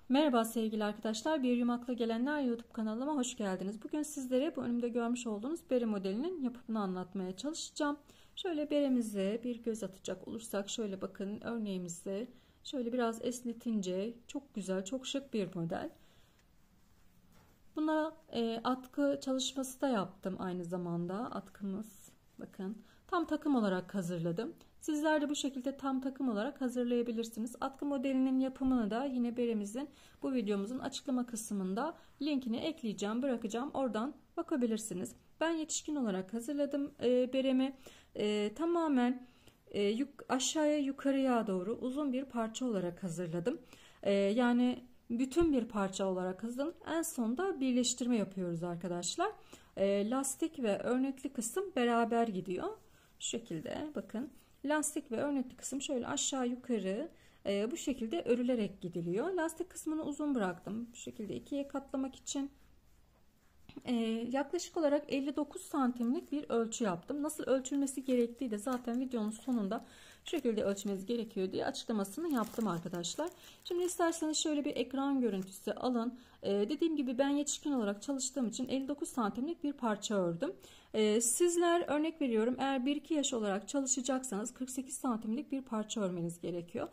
Merhaba sevgili arkadaşlar, Bir Yumakla Gelenler YouTube kanalıma hoş geldiniz. Bugün sizlere bu önümde görmüş olduğunuz bere modelinin yapımını anlatmaya çalışacağım. Şöyle beremize bir göz atacak olursak şöyle bakın, örneğimizi şöyle biraz esnetince çok güzel, çok şık bir model. Buna atkı çalışması da yaptım aynı zamanda. Atkımız bakın tam takım olarak hazırladım. Sizler de bu şekilde tam takım olarak hazırlayabilirsiniz. Atkı modelinin yapımını da yine beremizin bu videomuzun açıklama kısmında linkini ekleyeceğim, bırakacağım. Oradan bakabilirsiniz. Ben yetişkin olarak hazırladım beremi. Tamamen aşağıya yukarıya doğru uzun bir parça olarak hazırladım. Yani bütün bir parça olarak hazırlanıp en sonda birleştirme yapıyoruz arkadaşlar. Lastik ve örnekli kısım beraber gidiyor. Şu şekilde bakın. Lastik ve örnekli kısım şöyle aşağı yukarı bu şekilde örülerek gidiliyor. Lastik kısmını uzun bıraktım. Bu şekilde ikiye katlamak için. Yaklaşık olarak 59 santimlik bir ölçü yaptım. Nasıl ölçülmesi gerektiği de zaten videonun sonunda şu şekilde ölçmeniz gerekiyor diye açıklamasını yaptım arkadaşlar. Şimdi isterseniz şöyle bir ekran görüntüsü alın. Dediğim gibi ben yetişkin olarak çalıştığım için 59 santimlik bir parça ördüm. Sizler örnek veriyorum, eğer 1-2 yaş olarak çalışacaksanız 48 santimlik bir parça örmeniz gerekiyor.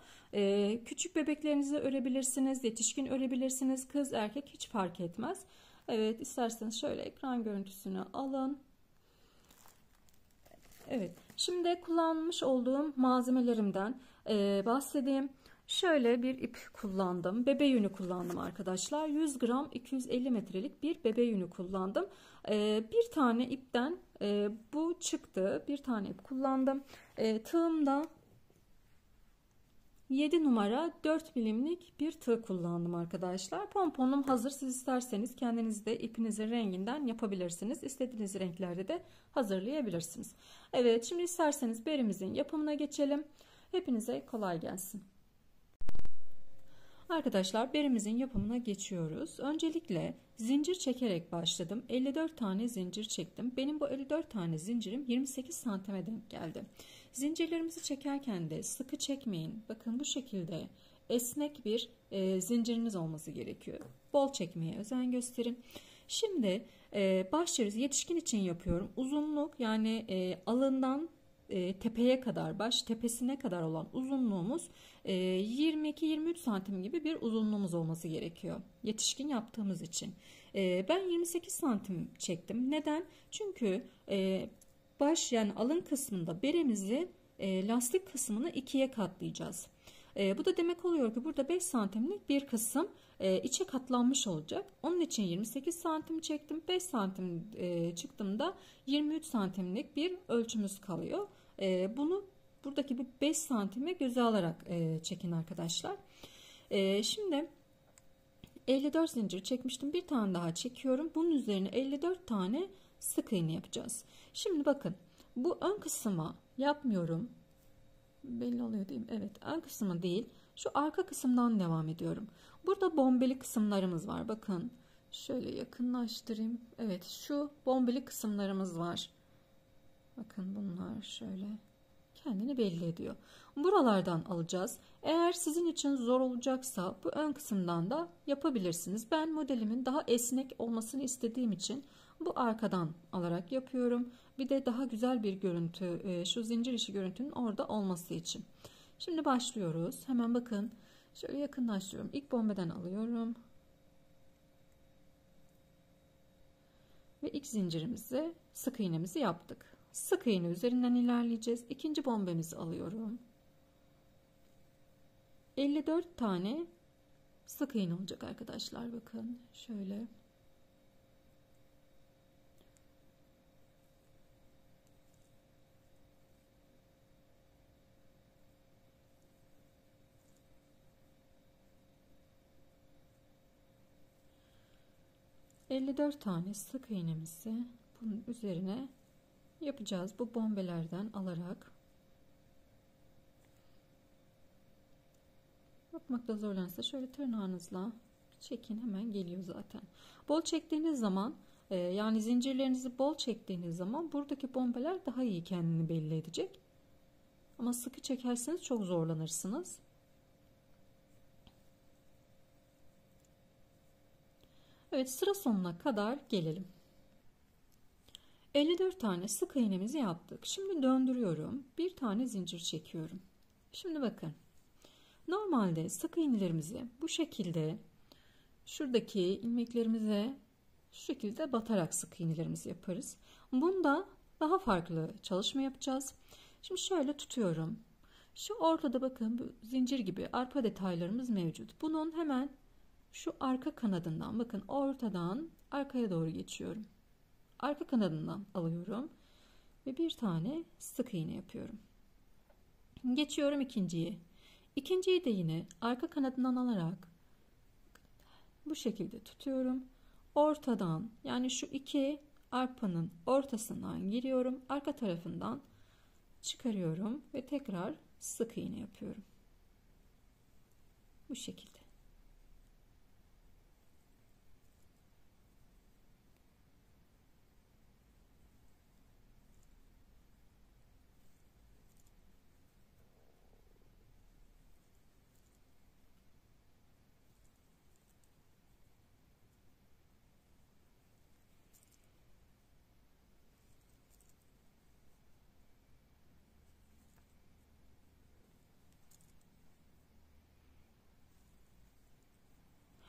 Küçük bebeklerinizi örebilirsiniz, yetişkin örebilirsiniz, kız erkek hiç fark etmez. Evet, isterseniz şöyle ekran görüntüsünü alın. Evet, şimdi kullanmış olduğum malzemelerimden bahsedeyim. Şöyle bir ip kullandım. Bebe yünü kullandım arkadaşlar. 100 gram 250 metrelik bir bebe yünü kullandım. Bir tane ipten bu çıktı. Bir tane ip kullandım. Tığımda 7 numara 4 milimlik bir tığ kullandım arkadaşlar. Pomponum hazır. Siz isterseniz kendiniz de ipinizin renginden yapabilirsiniz. İstediğiniz renklerde de hazırlayabilirsiniz. Evet, şimdi isterseniz berimizin yapımına geçelim. Hepinize kolay gelsin. Arkadaşlar, berimizin yapımına geçiyoruz. Öncelikle zincir çekerek başladım. 54 tane zincir çektim. Benim bu 54 tane zincirim 28 santime denk geldi. Zincirlerimizi çekerken de sıkı çekmeyin. Bakın bu şekilde esnek bir zinciriniz olması gerekiyor. Bol çekmeye özen gösterin. Şimdi başlıyoruz. Yetişkin için yapıyorum. Uzunluk yani alından tepeye kadar, baş tepesine kadar olan uzunluğumuz 22-23 santim gibi bir uzunluğumuz olması gerekiyor. Yetişkin yaptığımız için. Ben 28 santim çektim. Neden? Çünkü baş yani alın kısmında beremizi lastik kısmını ikiye katlayacağız. Bu da demek oluyor ki burada 5 santimlik bir kısım içe katlanmış olacak. Onun için 28 santim çektim. 5 santim çıktığımda 23 santimlik bir ölçümüz kalıyor. Bunu buradaki bu 5 santime göze alarak çekin arkadaşlar. Şimdi 54 zincir çekmiştim. Bir tane daha çekiyorum. Bunun üzerine 54 tane sık iğne yapacağız. Şimdi bakın, bu ön kısma yapmıyorum. Belli oluyor değil mi? Evet, ön kısmı değil. Şu arka kısımdan devam ediyorum. Burada bombeli kısımlarımız var. Bakın şöyle yakınlaştırayım. Evet, şu bombeli kısımlarımız var. Bakın bunlar şöyle kendini belli ediyor. Buralardan alacağız. Eğer sizin için zor olacaksa bu ön kısımdan da yapabilirsiniz. Ben modelimin daha esnek olmasını istediğim için bu arkadan alarak yapıyorum. Bir de daha güzel bir görüntü, şu zincir işi görüntünün orada olması için. Şimdi başlıyoruz. Hemen bakın şöyle yakınlaştırıyorum. İlk bombeden alıyorum. Ve ilk zincirimizi, sık iğnemizi yaptık. Sık iğne üzerinden ilerleyeceğiz. İkinci bombemizi alıyorum. 54 tane sık iğne olacak arkadaşlar. Bakın şöyle. ...54 tane sık iğnemizi bunun üzerine yapacağız. Bu bombelerden alarak. Yapmakta zorlanırsa şöyle tırnağınızla çekin, hemen geliyor zaten. Bol çektiğiniz zaman yani zincirlerinizi bol çektiğiniz zaman buradaki bombeler daha iyi kendini belli edecek. Ama sıkı çekerseniz çok zorlanırsınız. Evet, sıra sonuna kadar gelelim. 54 tane sık iğnemizi yaptık. Şimdi döndürüyorum. Bir tane zincir çekiyorum. Şimdi bakın. Normalde sık iğnelerimizi bu şekilde şuradaki ilmeklerimize şu şekilde batarak sık iğnelerimizi yaparız. Bunda daha farklı çalışma yapacağız. Şimdi şöyle tutuyorum. Şu ortada bakın bu zincir gibi arpa detaylarımız mevcut. Bunun hemen şu arka kanadından bakın ortadan arkaya doğru geçiyorum. Arka kanadından alıyorum ve bir tane sık iğne yapıyorum. Geçiyorum ikinciyi. İkinciyi de yine arka kanadından alarak bu şekilde tutuyorum. Ortadan yani şu iki arpanın ortasından giriyorum. Arka tarafından çıkarıyorum ve tekrar sık iğne yapıyorum. Bu şekilde.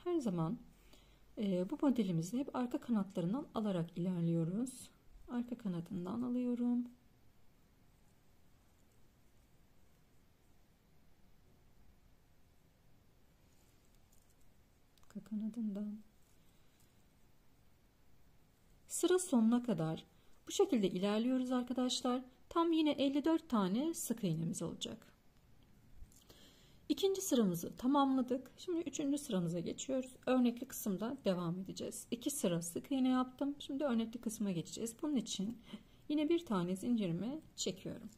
Her zaman bu modelimizi hep arka kanatlarından alarak ilerliyoruz. Arka kanadından alıyorum. Arka kanadından. Sıra sonuna kadar bu şekilde ilerliyoruz arkadaşlar. Tam yine 54 tane sık iğnemiz olacak. İkinci sıramızı tamamladık. Şimdi üçüncü sıramıza geçiyoruz. Örnekli kısımda devam edeceğiz. 2 sıra sık iğne yaptım. Şimdi örnekli kısma geçeceğiz. Bunun için yine bir tane zincirimi çekiyorum.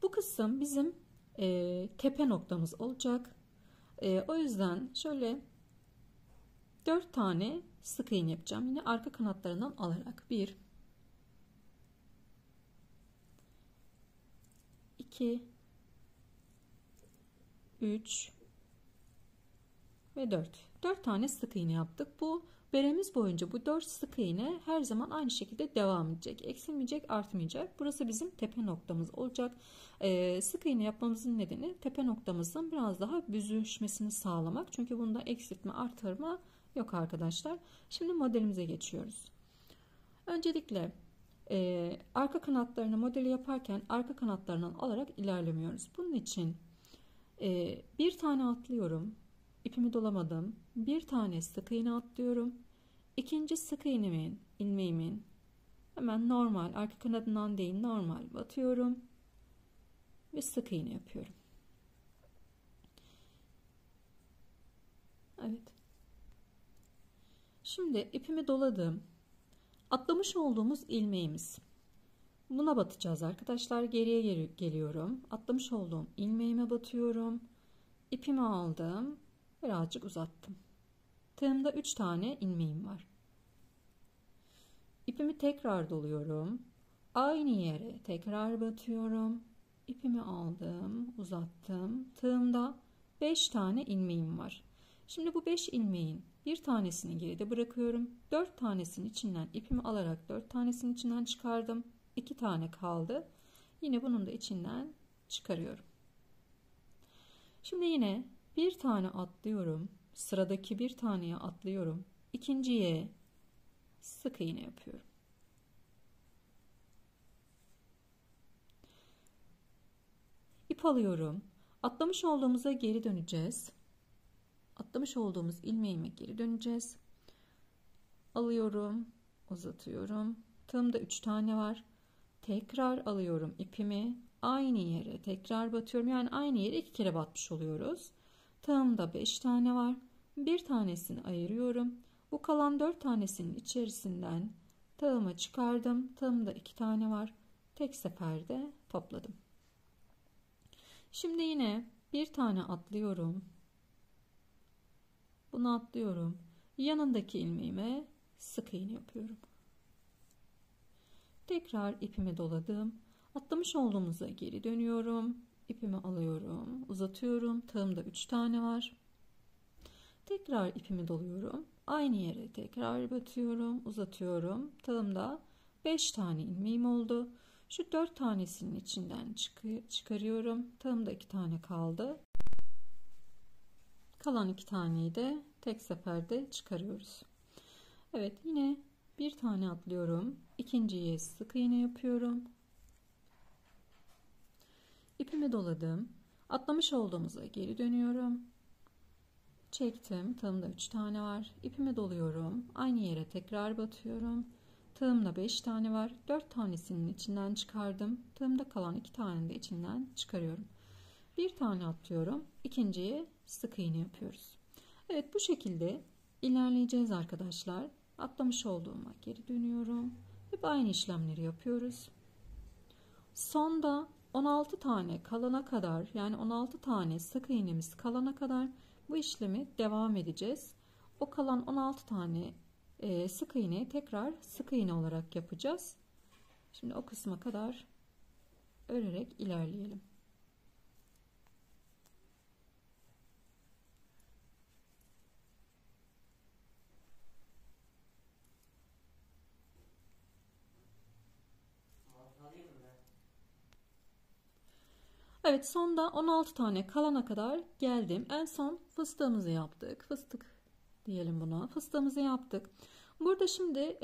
Bu kısım bizim tepe noktamız olacak. O yüzden şöyle 4 tane sık iğne yapacağım. Yine arka kanatlarından alarak 1 2 3 ve 4 tane sık iğne yaptık. Bu beremiz boyunca bu 4 sık iğne her zaman aynı şekilde devam edecek. Eksilmeyecek, artmayacak. Burası bizim tepe noktamız olacak. Sık iğne yapmamızın nedeni tepe noktamızın biraz daha büzüşmesini sağlamak. Çünkü bunda eksiltme, artırma yok arkadaşlar. Şimdi modelimize geçiyoruz. Öncelikle arka kanatlarını modeli yaparken arka kanatlarından alarak ilerlemiyoruz. Bunun için bir tane atlıyorum. İpimi dolamadım. Bir tane sık iğne atlıyorum. İkinci sık iğnemin, ilmeğimin hemen normal arka kanadından değil normal batıyorum ve sık iğne yapıyorum. Evet. Şimdi ipimi doladım. Atlamış olduğumuz ilmeğimiz. Buna batacağız arkadaşlar. Geriye geliyorum. Atlamış olduğum ilmeğime batıyorum. İpimi aldım. Birazcık uzattım. Tığımda 3 tane ilmeğim var. İpimi tekrar doluyorum. Aynı yere tekrar batıyorum. İpimi aldım, uzattım. Tığımda 5 tane ilmeğim var. Şimdi bu 5 ilmeğin bir tanesini geride bırakıyorum. 4 tanesinin içinden ipimi alarak 4 tanesinin içinden çıkardım. 2 tane kaldı. Yine bunun da içinden çıkarıyorum. Şimdi yine bir tane atlıyorum. Sıradaki bir taneye atlıyorum. İkinciye sık iğne yapıyorum. İp alıyorum. Atlamış olduğumuza geri döneceğiz. Atlamış olduğumuz ilmeğime geri döneceğiz. Alıyorum, uzatıyorum. Tığımda 3 tane var. Tekrar alıyorum ipimi. Aynı yere tekrar batıyorum. Yani aynı yere 2 kere batmış oluyoruz. Tığımda 5 tane var. Bir tanesini ayırıyorum. Bu kalan 4 tanesinin içerisinden tığımı çıkardım. Tığımda 2 tane var. Tek seferde topladım. Şimdi yine bir tane atlıyorum. Bunu atlıyorum. Yanındaki ilmeğime sık iğne yapıyorum. Tekrar ipimi doladım. Atlamış olduğumuza geri dönüyorum. İpimi alıyorum, uzatıyorum. Tığımda 3 tane var. Tekrar ipimi doluyorum. Aynı yere tekrar batıyorum, uzatıyorum. Tığımda 5 tane ilmeğim oldu. Şu 4 tanesinin içinden çıkarıyorum. Tığımda 2 tane kaldı. Kalan 2 taneyi de tek seferde çıkarıyoruz. Evet, yine bir tane atlıyorum. İkinciye sık iğne yapıyorum. İpimi doladım. Atlamış olduğumuza geri dönüyorum. Çektim. Tığımda 3 tane var. İpimi doluyorum. Aynı yere tekrar batıyorum. Tığımda 5 tane var. 4 tanesinin içinden çıkardım. Tığımda kalan 2 tane de içinden çıkarıyorum. Bir tane atlıyorum. İkinciye sık iğne yapıyoruz. Evet, bu şekilde ilerleyeceğiz arkadaşlar. Atlamış olduğuma geri dönüyorum. Hep aynı işlemleri yapıyoruz. Sonda 16 tane kalana kadar, yani 16 tane sık iğnemiz kalana kadar bu işlemi devam edeceğiz. O kalan 16 tane sık iğneyi tekrar sık iğne olarak yapacağız. Şimdi o kısma kadar örerek ilerleyelim. Evet, sonda 16 tane kalana kadar geldim. En son fıstığımızı yaptık. Fıstık diyelim buna. Fıstığımızı yaptık. Burada şimdi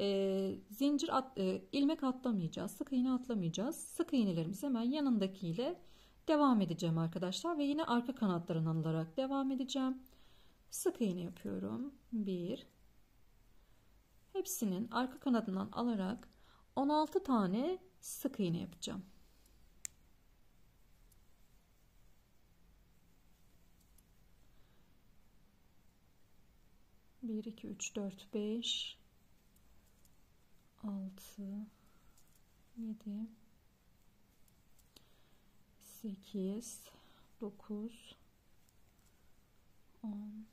ilmek atlamayacağız. Sık iğne atlamayacağız. Sık iğnelerimizi hemen yanındakiyle devam edeceğim arkadaşlar. Ve yine arka kanatlarını alarak devam edeceğim. Sık iğne yapıyorum. 1. Hepsinin arka kanadından alarak 16 tane sık iğne yapacağım. 1, 2, 3, 4, 5, 6, 7, 8, 9, 10,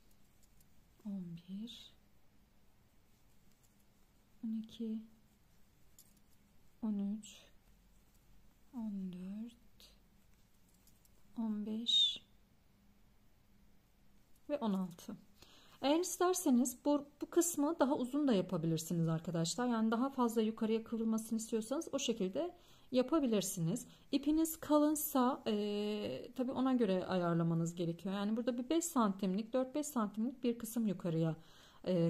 11, 12, 13, 14, 15 ve 16. Eğer isterseniz bu kısmı daha uzun da yapabilirsiniz arkadaşlar. Yani daha fazla yukarıya kıvrılmasını istiyorsanız o şekilde yapabilirsiniz. İpiniz kalınsa tabii ona göre ayarlamanız gerekiyor. Yani burada bir 5 santimlik 4-5 santimlik bir kısım yukarıya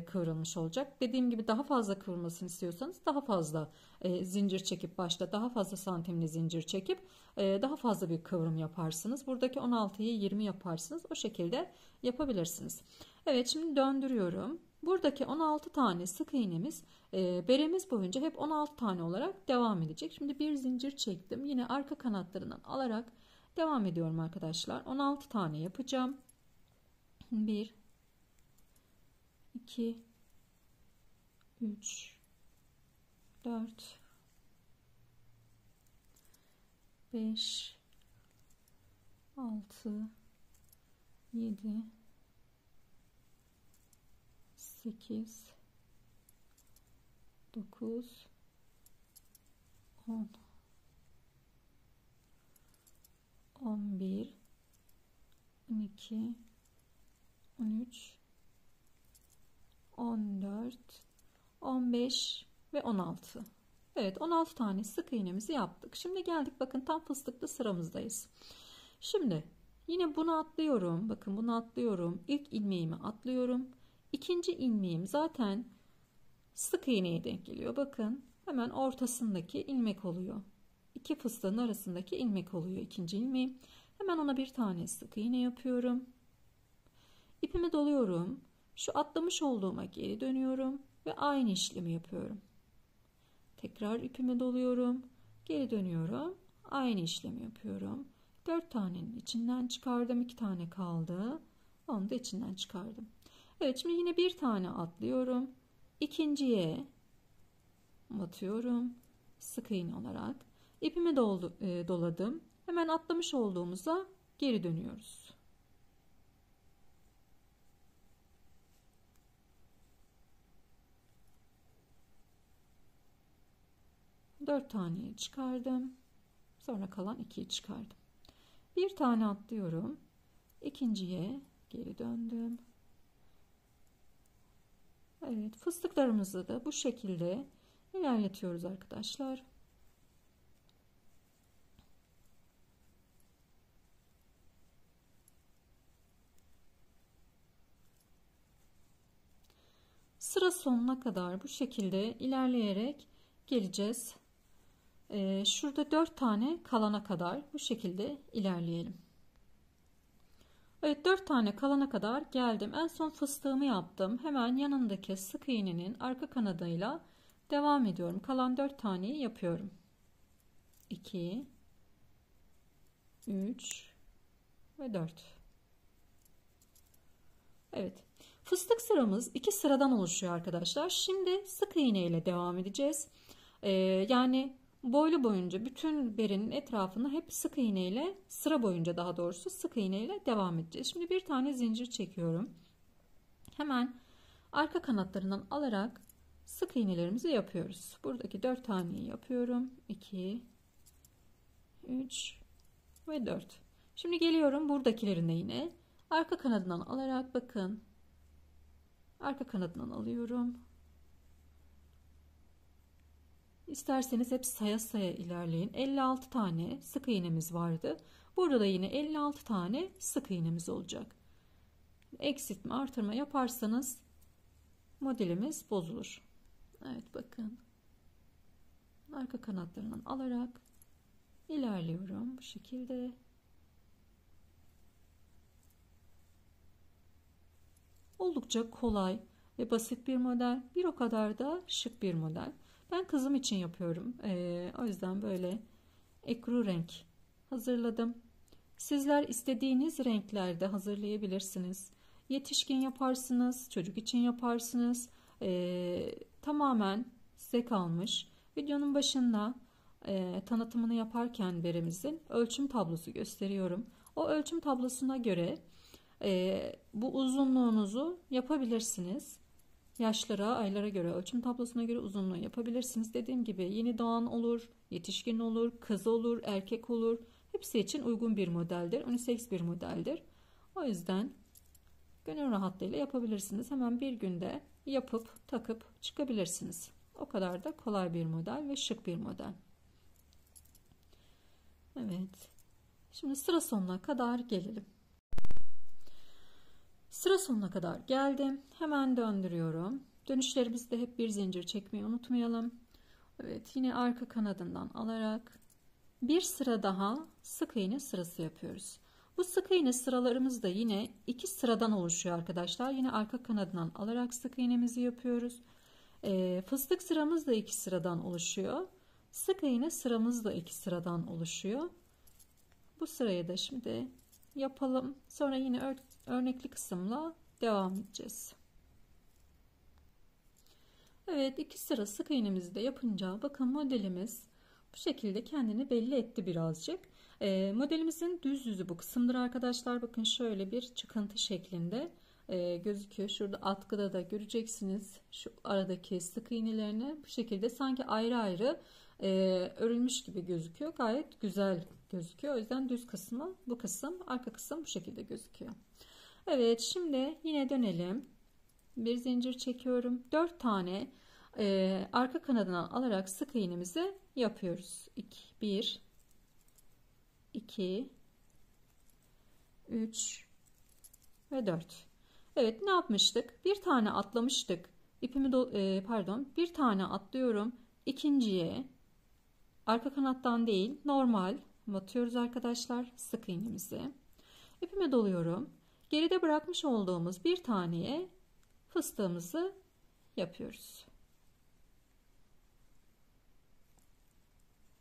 kıvrılmış olacak. Dediğim gibi daha fazla kıvrılmasını istiyorsanız daha fazla zincir çekip başta daha fazla santimli zincir çekip daha fazla bir kıvrım yaparsınız. Buradaki 16'yı 20 yaparsınız. O şekilde yapabilirsiniz. Evet, şimdi döndürüyorum. Buradaki 16 tane sık iğnemiz beremiz boyunca hep 16 tane olarak devam edecek. Şimdi bir zincir çektim. Yine arka kanatlarından alarak devam ediyorum arkadaşlar. 16 tane yapacağım. 1 2 3 4 5 6 7 8 9 10 11 12 13 14 15 ve 16. Evet, 16 tane sık iğnemizi yaptık. Şimdi geldik, bakın tam fıstıklı sıramızdayız. Şimdi yine bunu atlıyorum. Bakın bunu atlıyorum. İlk ilmeğimi atlıyorum. İkinci ilmeğim zaten sık iğneye denk geliyor. Bakın hemen ortasındaki ilmek oluyor. İki fıstığın arasındaki ilmek oluyor ikinci ilmeğim. Hemen ona bir tane sık iğne yapıyorum. İpimi doluyorum. Şu atlamış olduğuma geri dönüyorum ve aynı işlemi yapıyorum. Tekrar ipimi doluyorum. Geri dönüyorum. Aynı işlemi yapıyorum. 4 tanenin içinden çıkardım. 2 tane kaldı. Onu da içinden çıkardım. Evet, şimdi yine bir tane atlıyorum. İkinciye batıyorum. Sık iğne olarak. İpimi doladım. Hemen atlamış olduğumuza geri dönüyoruz. Dört taneyi çıkardım. Sonra kalan 2'yi çıkardım. Bir tane atlıyorum. İkinciye geri döndüm. Evet, fıstıklarımızı da bu şekilde ilerletiyoruz arkadaşlar. Sıra sonuna kadar bu şekilde ilerleyerek geleceğiz. Şurada 4 tane kalana kadar bu şekilde ilerleyelim. Evet, 4 tane kalana kadar geldim. En son fıstığımı yaptım. Hemen yanındaki sık iğnenin arka kanadıyla devam ediyorum. Kalan 4 taneyi yapıyorum. 2, 3 ve 4. Evet. Fıstık sıramız 2 sıradan oluşuyor arkadaşlar. Şimdi sık iğne ile devam edeceğiz. Yani boylu boyunca bütün berinin etrafını hep sık iğne ile, sıra boyunca daha doğrusu sık iğne ile devam edeceğiz. Şimdi bir tane zincir çekiyorum. Hemen arka kanatlarından alarak sık iğnelerimizi yapıyoruz. Buradaki 4 taneyi yapıyorum. 2, 3 ve 4. Şimdi geliyorum buradakilerine yine. Arka kanadından alarak bakın. Arka kanadından alıyorum. İsterseniz hep saya saya ilerleyin. 56 tane sık iğnemiz vardı. Burada da yine 56 tane sık iğnemiz olacak. Eksiltme artırma yaparsanız modelimiz bozulur. Evet, bakın. Arka kanatlarından alarak ilerliyorum bu şekilde. Oldukça kolay ve basit bir model. Bir o kadar da şık bir model. Ben kızım için yapıyorum. O yüzden böyle ekru renk hazırladım. Sizler istediğiniz renklerde hazırlayabilirsiniz. Yetişkin yaparsınız, çocuk için yaparsınız. Tamamen size kalmış. Videonun başında tanıtımını yaparken beremizin ölçüm tablosu gösteriyorum. O ölçüm tablosuna göre bu uzunluğunuzu yapabilirsiniz. Yaşlara, aylara göre, ölçüm tablosuna göre uzunluğu yapabilirsiniz. Dediğim gibi yeni doğan olur, yetişkin olur, kız olur, erkek olur. Hepsi için uygun bir modeldir. Unisex bir modeldir. O yüzden gönül rahatlığıyla yapabilirsiniz. Hemen bir günde yapıp takıp çıkabilirsiniz. O kadar da kolay bir model ve şık bir model. Evet. Şimdi sıra sonuna kadar gelelim. Sıra sonuna kadar geldim. Hemen döndürüyorum. Dönüşlerimizde hep bir zincir çekmeyi unutmayalım. Evet, yine arka kanadından alarak bir sıra daha sık iğne sırası yapıyoruz. Bu sık iğne sıralarımız da yine 2 sıradan oluşuyor arkadaşlar. Yine arka kanadından alarak sık iğnemizi yapıyoruz. Fıstık sıramız da 2 sıradan oluşuyor. Sık iğne sıramız da 2 sıradan oluşuyor. Bu sırayı da şimdi yapalım. Sonra yine örnekli kısımla devam edeceğiz. Evet, 2 sıra sık iğnemizi de yapınca bakın modelimiz bu şekilde kendini belli etti birazcık. Modelimizin düz yüzü bu kısımdır arkadaşlar. Bakın şöyle bir çıkıntı şeklinde gözüküyor. Şurada atkıda da göreceksiniz. Şu aradaki sık iğnelerini bu şekilde sanki ayrı ayrı örülmüş gibi gözüküyor. Gayet güzel gözüküyor. O yüzden düz kısmı bu kısım, arka kısım bu şekilde gözüküyor. Evet, şimdi yine dönelim. Bir zincir çekiyorum. 4 tane arka kanadından alarak sık iğnemizi yapıyoruz. 1, 2, 3 ve 4. Evet, ne yapmıştık? Bir tane atlamıştık. İpimi bir tane atlıyorum. İkinciye arka kanattan değil, normal batıyoruz arkadaşlar sık iğnemizi. İpime doluyorum. Geride bırakmış olduğumuz bir taneye fıstığımızı yapıyoruz.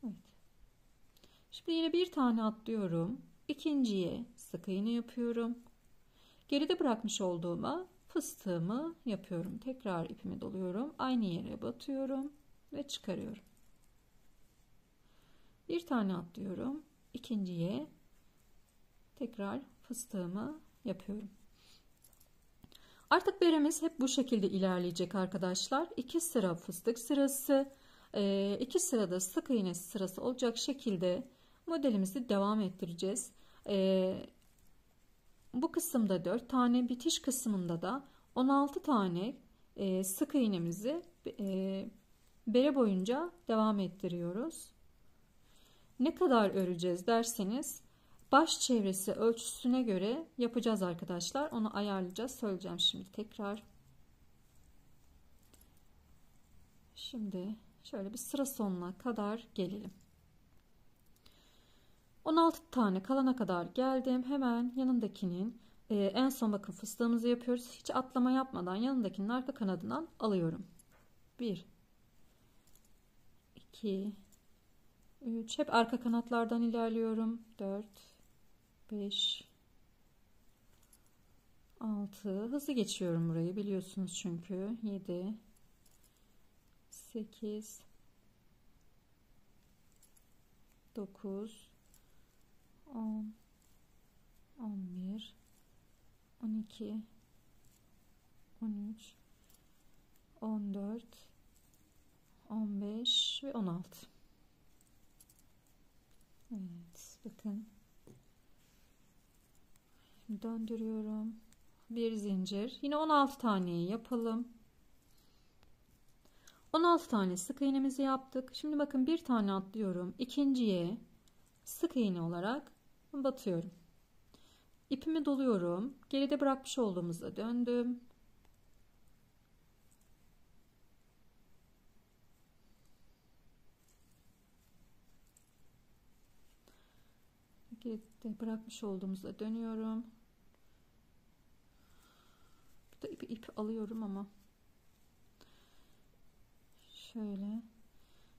Evet. Şimdi yine bir tane atlıyorum. İkinciye sık iğne yapıyorum. Geride bırakmış olduğuma fıstığımı yapıyorum. Tekrar ipimi doluyorum. Aynı yere batıyorum ve çıkarıyorum. Bir tane atlıyorum. İkinciye tekrar fıstığımı yapıyorum. Artık beremiz hep bu şekilde ilerleyecek arkadaşlar. 2 sıra fıstık sırası, 2 sırada sık iğne sırası olacak şekilde modelimizi devam ettireceğiz. Bu kısımda 4 tane, bitiş kısmında da 16 tane sık iğnemizi bere boyunca devam ettiriyoruz. Ne kadar öreceğiz derseniz baş çevresi ölçüsüne göre yapacağız arkadaşlar. Onu ayarlayacağız. Söyleyeceğim şimdi tekrar. Şimdi şöyle bir sıra sonuna kadar gelelim. 16 tane kalana kadar geldim. Hemen yanındakinin en son bakın fıstığımızı yapıyoruz. Hiç atlama yapmadan yanındakinin arka kanadından alıyorum. 1 2 3 hep arka kanatlardan ilerliyorum. 4 5 6 hızlı geçiyorum burayı biliyorsunuz çünkü. 7 8 9 10 11 12 13 14 15 ve 16. Evet, bakın. Döndürüyorum. Bir zincir. Yine 16 taneyi yapalım. 16 tane sık iğnemizi yaptık. Şimdi bakın bir tane atlıyorum. İkinciye sık iğne olarak batıyorum. İpimi doluyorum. Geride bırakmış olduğumuzda döndüm. Geride bırakmış olduğumuzda dönüyorum. Burada ip alıyorum ama şöyle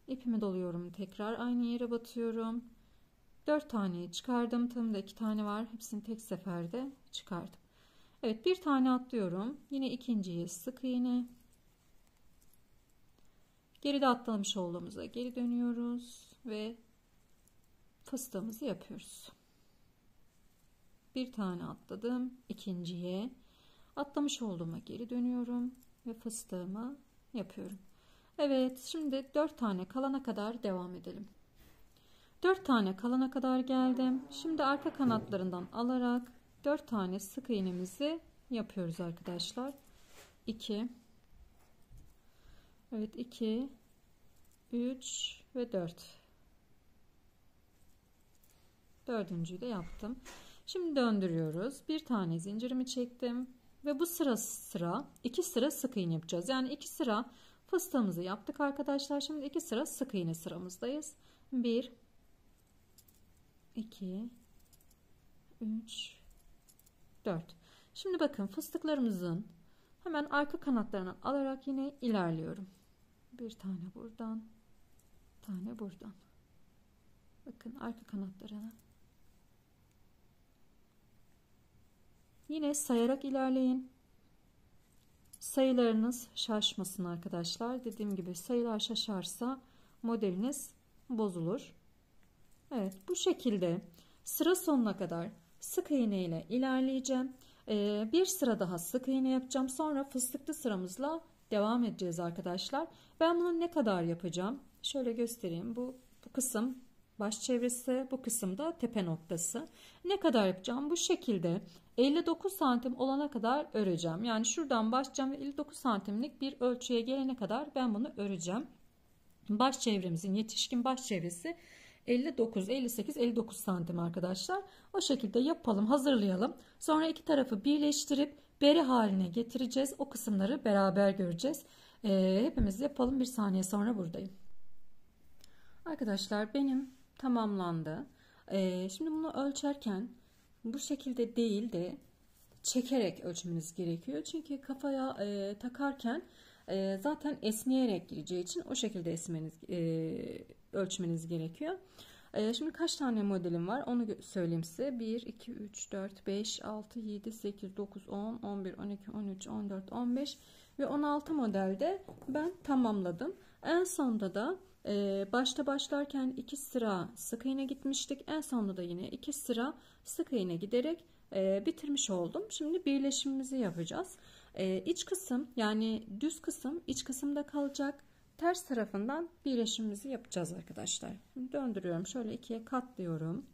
ipimi doluyorum, tekrar aynı yere batıyorum. 4 taneyi çıkardım. Tığımda 2 tane var. Hepsini tek seferde çıkardım. Evet, bir tane atlıyorum. Yine ikinciye sık iğne. Geride atlamış olduğumuzda geri dönüyoruz ve fıstığımızı yapıyoruz. Bir tane atladım. İkinciye atlamış olduğuma geri dönüyorum ve fıstığımı yapıyorum. Evet, şimdi 4 tane kalana kadar devam edelim. 4 tane kalana kadar geldim. Şimdi arka kanatlarından alarak 4 tane sık iğnemizi yapıyoruz arkadaşlar. 2 Evet, 2 3 ve 4. Dördüncüyü de yaptım. Şimdi döndürüyoruz. Bir tane zincirimi çektim ve bu sıra 2 sıra sık iğne yapacağız. Yani 2 sıra fıstığımızı yaptık arkadaşlar. Şimdi 2 sıra sık iğne sıramızdayız. 1 2 3 4. Şimdi bakın fıstıklarımızın hemen arka kanatlarını alarak yine ilerliyorum. Bir tane buradan, bir tane buradan. Bakın arka kanatlarına. Yine sayarak ilerleyin. Sayılarınız şaşmasın arkadaşlar. Dediğim gibi sayılar şaşarsa modeliniz bozulur. Evet, bu şekilde sıra sonuna kadar sık iğne ile ilerleyeceğim. Bir sıra daha sık iğne yapacağım. Sonra fıstıklı sıramızla devam edeceğiz arkadaşlar. Ben bunu ne kadar yapacağım? Şöyle göstereyim. Bu kısım baş çevresi, bu kısım da tepe noktası. Ne kadar yapacağım? Bu şekilde 59 santim olana kadar öreceğim. Yani şuradan başlayacağım ve 59 santimlik bir ölçüye gelene kadar ben bunu öreceğim. Baş çevremizin, yetişkin baş çevresi 59, 58, 59 santim arkadaşlar. O şekilde yapalım, hazırlayalım. Sonra iki tarafı birleştirip bere haline getireceğiz. O kısımları beraber göreceğiz. Hepimiz yapalım. Bir saniye sonra buradayım. Arkadaşlar benim tamamlandı. Şimdi bunu ölçerken bu şekilde değil de çekerek ölçmeniz gerekiyor. Çünkü kafaya takarken zaten esneyerek gireceği için o şekilde ölçmeniz gerekiyor. Şimdi kaç tane modelim var onu söyleyeyim size. 1, 2, 3, 4, 5, 6, 7, 8, 9, 10, 11, 12, 13, 14, 15 ve 16 modelde ben tamamladım. En sonda da başta başlarken 2 sıra sık iğne gitmiştik. En sonunda da yine 2 sıra sık iğne giderek bitirmiş oldum. Şimdi birleşimimizi yapacağız. İç kısım, yani düz kısım iç kısımda kalacak. Ters tarafından birleşimimizi yapacağız arkadaşlar. Şimdi döndürüyorum. Şöyle ikiye katlıyorum.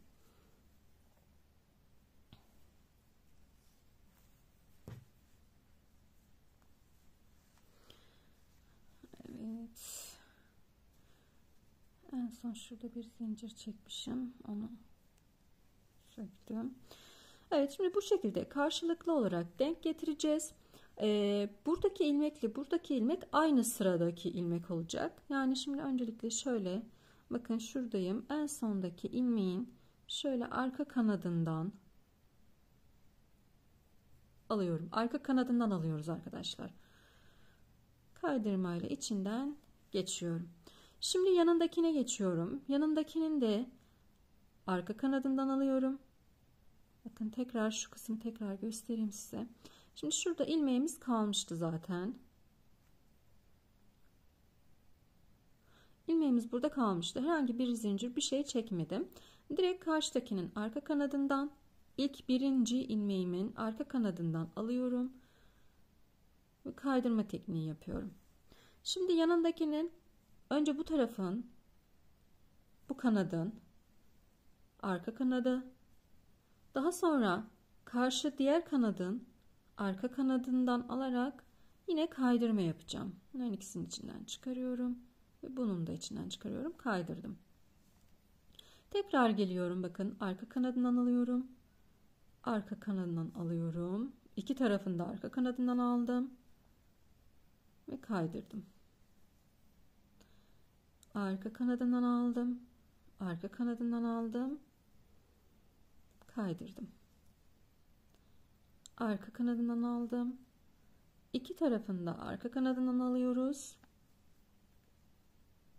En son şurada bir zincir çekmişim. Onu söktüm. Evet, şimdi bu şekilde karşılıklı olarak denk getireceğiz. Buradaki ilmekle buradaki ilmek aynı sıradaki ilmek olacak. Yani şimdi öncelikle şöyle bakın, şuradayım. En sondaki ilmeğin şöyle arka kanadından alıyorum. Arka kanadından alıyoruz arkadaşlar. Kaydırmayla içinden geçiyorum. Şimdi yanındakine geçiyorum. Yanındakinin de arka kanadından alıyorum. Bakın tekrar şu kısmı tekrar göstereyim size. Şimdi şurada ilmeğimiz kalmıştı zaten. İlmeğimiz burada kalmıştı. Herhangi bir zincir bir şey çekmedim. Direkt karşıdakinin arka kanadından ilk birinci ilmeğimin arka kanadından alıyorum. Ve kaydırma tekniği yapıyorum. Şimdi yanındakinin önce bu tarafın, bu kanadın arka kanadı, daha sonra karşı diğer kanadın arka kanadından alarak yine kaydırma yapacağım. Bunların ikisinin içinden çıkarıyorum ve bunun da içinden çıkarıyorum, kaydırdım. Tekrar geliyorum, bakın arka kanadından alıyorum, arka kanadından alıyorum, iki tarafında arka kanadından aldım ve kaydırdım. Arka kanadından aldım, arka kanadından aldım, kaydırdım. Arka kanadından aldım. İki tarafında arka kanadından alıyoruz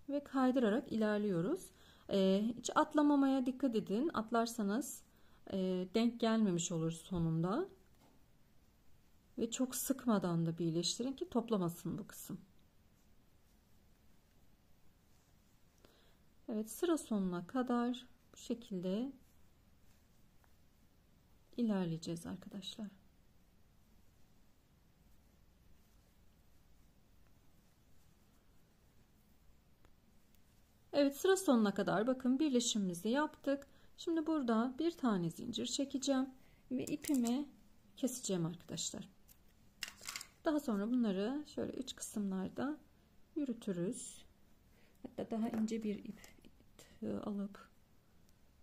ve kaydırarak ilerliyoruz. Hiç atlamamaya dikkat edin. Atlarsanız denk gelmemiş olur sonunda. Ve çok sıkmadan da birleştirin ki toplamasın bu kısım. Evet, sıra sonuna kadar bu şekilde ilerleyeceğiz arkadaşlar. Evet, sıra sonuna kadar bakın birleşimimizi yaptık. Şimdi burada bir tane zincir çekeceğim ve ipimi keseceğim arkadaşlar. Daha sonra bunları şöyle üç kısımlarda yürütürüz. Hatta daha ince bir ip alıp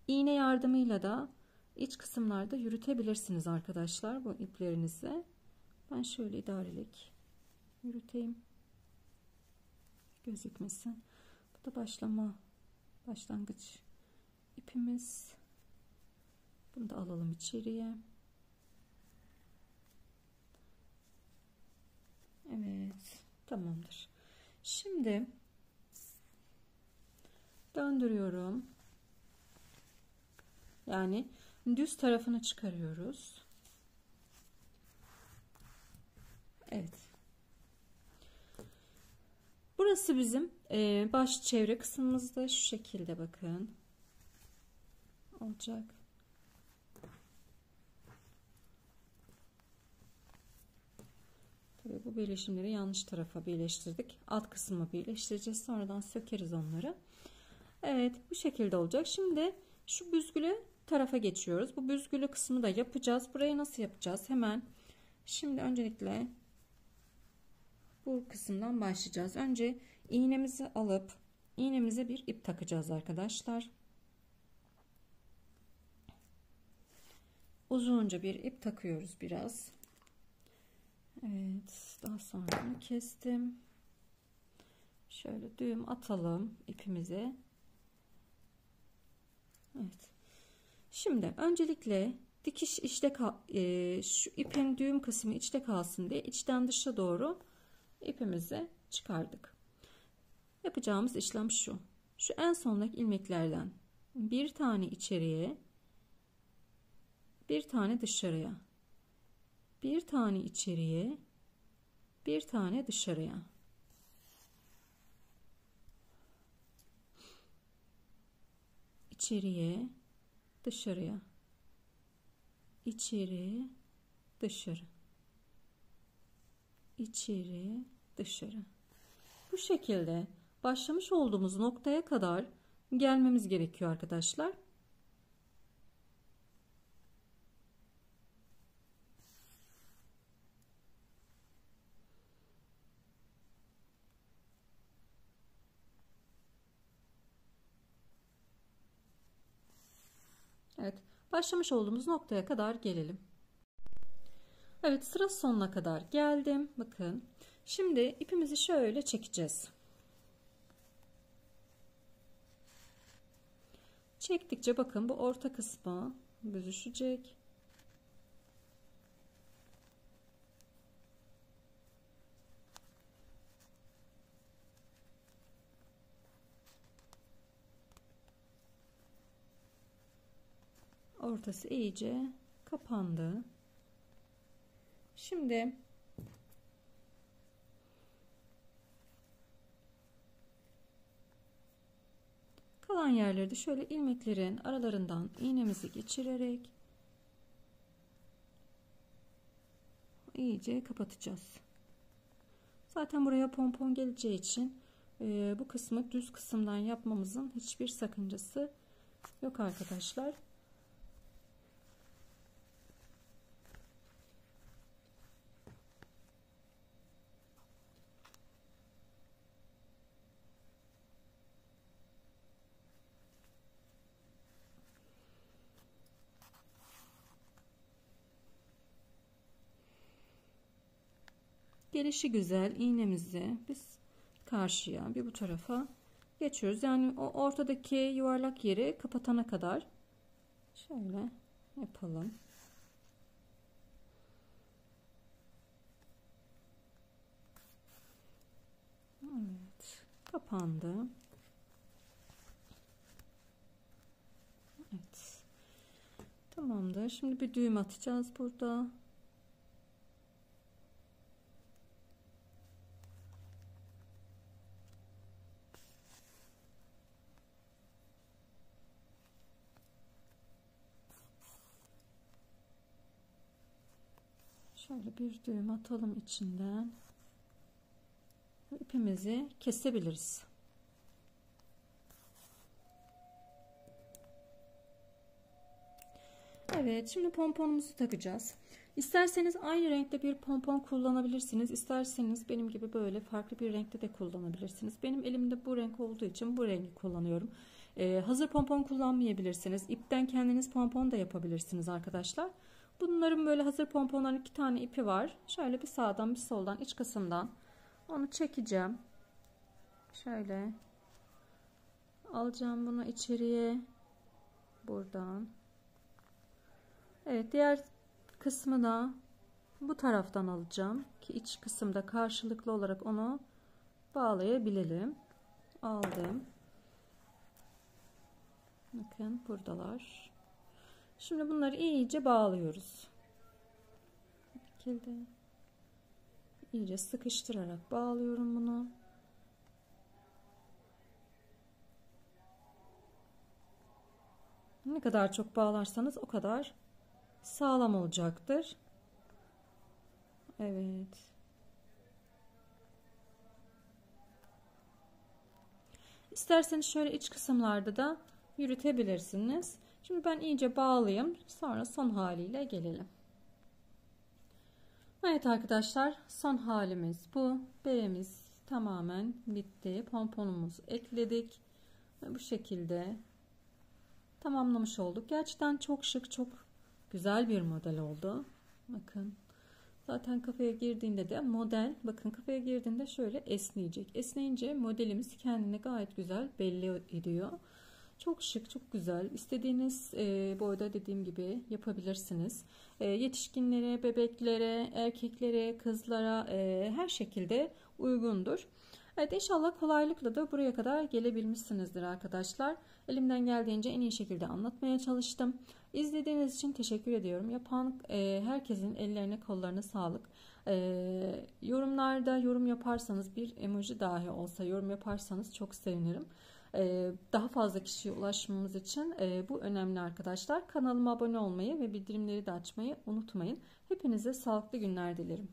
iğne yardımıyla da iç kısımlarda yürütebilirsiniz arkadaşlar bu iplerinizi. Ben şöyle idarelik yürüteyim, gözükmesin. Bu da başlangıç ipimiz. Bunu da alalım içeriye. Evet, tamamdır. Şimdi döndürüyorum. Yani düz tarafını çıkarıyoruz. Evet. Burası bizim baş çevre kısmımızda şu şekilde bakın olacak. Tabii bu birleşimleri yanlış tarafa birleştirdik. Alt kısmı birleştireceğiz. Sonradan sökeriz onları. Evet, bu şekilde olacak. Şimdi şu büzgülü tarafa geçiyoruz. Bu büzgülü kısmı da yapacağız. Burayı nasıl yapacağız? Hemen şimdi öncelikle bu kısımdan başlayacağız. Önce iğnemizi alıp iğnemize bir ip takacağız arkadaşlar. Uzunca bir ip takıyoruz biraz. Evet, daha sonra bunu kestim. Şöyle düğüm atalım ipimize. Evet. Şimdi öncelikle dikiş içte şu ipin düğüm kısmı içte kalsın diye içten dışa doğru ipimizi çıkardık. Yapacağımız işlem şu. Şu en sondaki ilmeklerden bir tane içeriye, bir tane dışarıya, bir tane içeriye, bir tane dışarıya. İçeriye, dışarıya, içeri, dışarı, içeri, dışarı. Bu şekilde başlamış olduğumuz noktaya kadar gelmemiz gerekiyor arkadaşlar. Evet, başlamış olduğumuz noktaya kadar gelelim. Evet, sıra sonuna kadar geldim. Bakın. Şimdi ipimizi şöyle çekeceğiz. Çektikçe bakın bu orta kısmı büzüşecek. Ortası iyice kapandı. Şimdi kalan yerleri de şöyle ilmeklerin aralarından iğnemizi geçirerek iyice kapatacağız. Zaten buraya pompon geleceği için bu kısmı düz kısımdan yapmamızın hiçbir sakıncası yok arkadaşlar. Gelişi güzel iğnemizi biz karşıya bir bu tarafa geçiyoruz. Yani o ortadaki yuvarlak yeri kapatana kadar şöyle yapalım. Evet, kapandı. Evet. Tamamdır. Şimdi bir düğüm atacağız burada. Şöyle bir düğüm atalım içinden. İpimizi kesebiliriz. Evet, şimdi pomponumuzu takacağız. İsterseniz aynı renkte bir pompon kullanabilirsiniz. İsterseniz benim gibi böyle farklı bir renkte de kullanabilirsiniz. Benim elimde bu renk olduğu için bu rengi kullanıyorum. Hazır pompon kullanmayabilirsiniz. İpten kendiniz pompon da yapabilirsiniz arkadaşlar. Bunların böyle hazır pomponların 2 tane ipi var. Şöyle bir sağdan bir soldan iç kısımdan onu çekeceğim. Şöyle alacağım bunu içeriye buradan. Evet, diğer kısmı da bu taraftan alacağım ki iç kısımda karşılıklı olarak onu bağlayabilelim. Aldım. Bakın buradalar. Şimdi bunları iyice bağlıyoruz. Bu şekilde iyice sıkıştırarak bağlıyorum bunu. Ne kadar çok bağlarsanız o kadar sağlam olacaktır. Evet. İsterseniz şöyle iç kısımlarda da yürütebilirsiniz. Şimdi ben iyice bağlayayım. Sonra son haliyle gelelim. Evet arkadaşlar, son halimiz bu. Beremiz tamamen bitti. Pomponumuzu ekledik. Ve bu şekilde tamamlamış olduk. Gerçekten çok şık, çok güzel bir model oldu. Bakın. Zaten kafaya girdiğinde de model, bakın kafaya girdiğinde şöyle esneyecek. Esneyince modelimiz kendini gayet güzel belli ediyor. Çok şık, çok güzel. İstediğiniz boyda dediğim gibi yapabilirsiniz. Yetişkinlere, bebeklere, erkeklere, kızlara her şekilde uygundur. Evet, inşallah kolaylıkla da buraya kadar gelebilmişsinizdir arkadaşlar. Elimden geldiğince en iyi şekilde anlatmaya çalıştım. İzlediğiniz için teşekkür ediyorum. Yapan herkesin ellerine kollarına sağlık. Yorumlarda yorum yaparsanız, bir emoji dahi olsa yorum yaparsanız çok sevinirim. Daha fazla kişiye ulaşmamız için bu önemli arkadaşlar. Kanalıma abone olmayı ve bildirimleri de açmayı unutmayın. Hepinize sağlıklı günler dilerim.